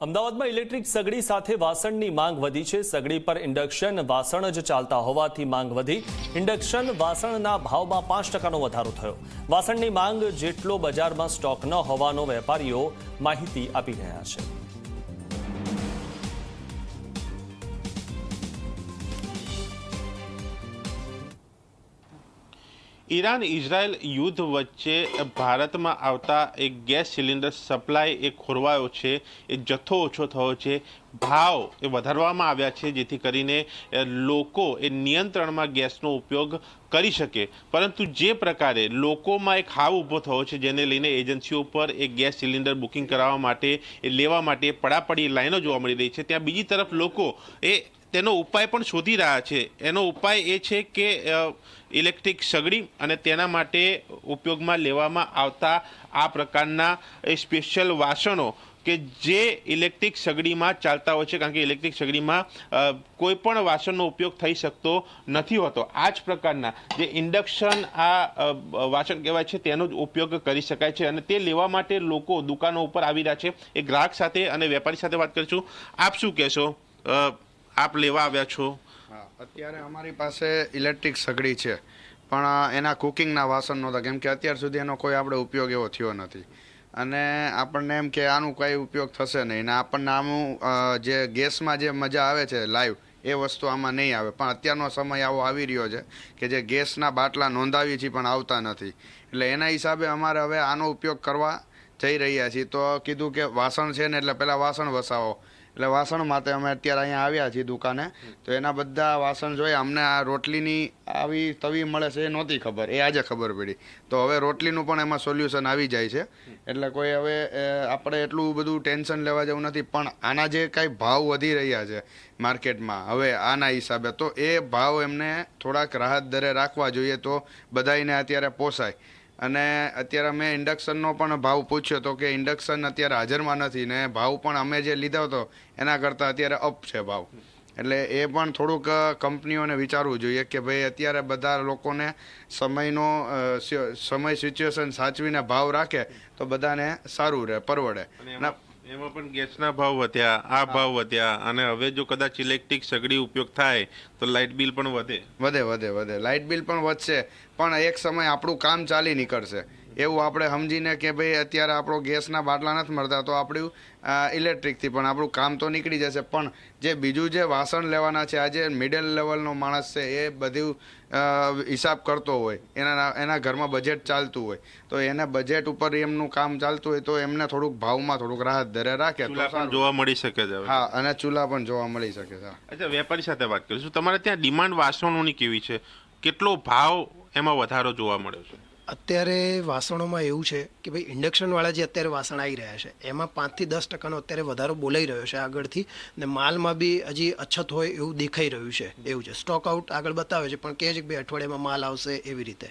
અમદાવાદમાં ઇલેક્ટ્રિક સગડી સાથે વાસણની માંગ વધી છે। સગડી પર ઇન્ડક્શન વાસણ જ ચાલતા હોવાથી માંગ વધી। ઇન્ડક્શન વાસણના ભાવમાં 5%નો વધારો થયો। વાસણની માંગ જેટલો બજારમાં સ્ટોક ન હોવાનો વેપારીઓ માહિતી આપી રહ્યા છે। ઈરાન ઇઝરાયલ યુદ્ધ વચ્ચે ભારતમાં આવતા એક ગેસ સિલિન્ડર સપ્લાય એ ખોરવાયો છે, એ જથ્થો ઓછો થયો છે, ભાવ એ વધારવામાં આવ્યા છે જેથી કરીને લોકો એ નિયંત્રણમાં ગેસનો ઉપયોગ કરી શકે। પરંતુ જે પ્રકારે લોકોમાં એક હાવ ઊભો થયો છે જેને લઈને એજન્સીઓ પર એક ગેસ સિલિન્ડર બુકિંગ કરાવવા માટે એ લેવા માટે પડાપડી લાઈનો જોવા મળી રહી છે, ત્યાં બીજી તરફ લોકો એ તેનો ઉપાય પણ શોધી રહ્યા છે। એનો ઉપાય એ છે કે ઇલેક્ટ્રિક સગડી અને તેના માટે ઉપયોગમાં લેવામાં આવતા આ પ્રકારના સ્પેશિયલ વાસણો કે જે ઇલેક્ટ્રિક સગડીમાં ચાલતા હોય છે, કારણ કે ઇલેક્ટ્રિક સગડીમાં કોઈ પણ વાસણનો ઉપયોગ થઈ શકતો નથી હોતો। આ જ પ્રકારના જે ઇન્ડક્શન આ વાસણ કહેવાય છે તેનો જ ઉપયોગ કરી શકાય છે અને તે લેવા માટે લોકો દુકાનો ઉપર આવી રહ્યા છે। એ ગ્રાહક સાથે અને વેપારી સાથે વાત કરીશું। આપ શું કહેશો? આપ લેવા આવ્યા છો? હા, અત્યારે અમારી પાસે ઇલેક્ટ્રિક સગડી છે પણ એના કુકિંગના વાસણ નહોતા, કેમ કે અત્યાર સુધી એનો કોઈ આપણે ઉપયોગ એવો થયો નથી અને આપણને એમ કે આનું કંઈ ઉપયોગ થશે નહીં ને આપણને આનું જે ગેસમાં જે મજા આવે છે લાઈવ એ વસ્તુ આમાં નહીં આવે। પણ અત્યારનો સમય આવો આવી રહ્યો છે કે જે ગેસના બાટલા નોંધાવીએ છીએ પણ આવતા નથી, એટલે એના હિસાબે અમારે હવે આનો ઉપયોગ કરવા જઈ રહ્યા છીએ। તો કીધું કે વાસણ છે ને એટલે પહેલાં વાસણ વસાવો, એટલે વાસણ માટે અમે અત્યારે અહીંયા આવ્યા છીએ દુકાને। તો એના બધા વાસણ જોઈએ। અમને આ રોટલીની આવી તવી મળે છે એ નહોતી ખબર, એ આજે ખબર પડી। તો હવે રોટલીનું પણ એમાં સોલ્યુશન આવી જાય છે, એટલે કોઈ હવે આપણે એટલું બધું ટેન્શન લેવા જેવું નથી। પણ આના જે કાંઈ ભાવ વધી રહ્યા છે માર્કેટમાં હવે આના હિસાબે, તો એ ભાવ એમને થોડાક રાહત દરે રાખવા જોઈએ તો બધાને અત્યારે પોસાય। અને અત્યારે મેં ઇન્ડક્શનનો પણ ભાવ પૂછ્યો તો કે ઇન્ડક્શન અત્યારે હાજરમાં નથી ને ભાવ પણ અમે જે લીધો હતો એના કરતાં અત્યારે અપ છે ભાવ, એટલે એ પણ થોડુંક કંપનીઓને વિચારવું જોઈએ કે ભાઈ અત્યારે બધા લોકોને સમય સિચ્યુએશન સાચવીને ભાવ રાખે તો બધાને સારું રહે, પરવડે। એમાં પણ ગેસના ભાવ વધ્યા, આ ભાવ વધ્યા અને હવે જો કદાચ ઇલેક્ટ્રિક સગડી ઉપયોગ થાય તો લાઇટ બિલ પણ વધે। લાઇટ બિલ પણ વધશે, પણ એક સમય આપણું કામ ચાલી નીકળશે એવું આપણે સમજીને કે ભાઈ અત્યારે આપણો ગેસના બાટલા નથી મળતા તો આપણું ઇલેક્ટ્રિકથી પણ આપણું કામ તો નીકળી જશે। પણ જે બીજું જે વાસણ લેવાના છે, આ જે મિડલ લેવલનો માણસ છે એ બધું હિસાબ કરતો હોય, એના ઘરમાં બજેટ ચાલતું હોય તો એને બજેટ ઉપર એમનું કામ ચાલતું હોય તો એમને થોડુંક ભાવમાં થોડુંક રાહત દરે રાખે તો જોવા મળી શકે છે। હા, અને ચૂલા પણ જોવા મળી શકે છે। અચ્છા, વેપારી સાથે વાત કરીશું। તમારે ત્યાં ડિમાન્ડ વાસણોની કેવી છે? કેટલો ભાવ એમાં વધારો જોવા મળ્યો છે? અત્યારે વાસણોમાં એવું છે કે ભાઈ ઇન્ડક્શનવાળા જે અત્યારે વાસણ આવી રહ્યા છે એમાં 5 થી 10% અત્યારે વધારો બોલાઈ રહ્યો છે આગળથી, ને માલમાં બી હજી અછત હોય એવું દેખાઈ રહ્યું છે। એવું છે, સ્ટોક આઉટ આગળ બતાવે છે પણ કહે છે કે ભાઈ અઠવાડિયામાં માલ આવશે એવી રીતે।